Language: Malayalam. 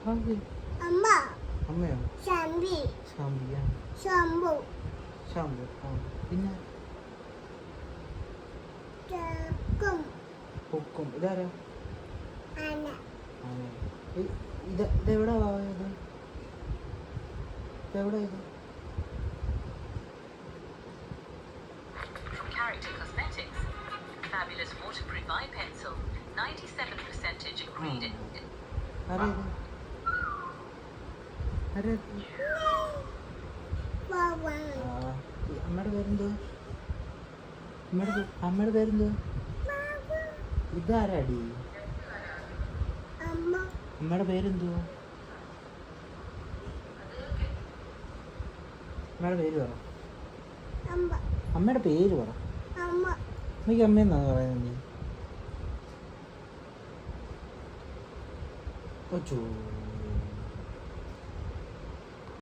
അമ്മ അമ്മയോ? ശാമ്പി ശാമ്പിയാ? ശാമ്പു ശാമ്പു. ആ പിന്നെ ചക്കും പൊക്കും. ഇതാരാ? ആന ആന. ഇതെവിടാ ഇത്? ഇതെവിടാ ഇത്? Character Cosmetics. Fabulous waterproof eye pencil. 97% ingredient. ആരാ ഇത്? ആരാ ഇത്? വാവ അമ്മയുടെ പേരെന്തോ? അമ്മയുടെ പേരെന്തോ? ഇതാരാടി? അമ്മ അമ്മയുടെ പേരെന്തോ? അമ്മയുടെ പേര് പറ. അമ്മ അമ്മയുടെ പേര് പറ. അമ്മ എനിക്ക് അമ്മയെന്നാണ് പറയുന്നത് നീ? ഓ ചോ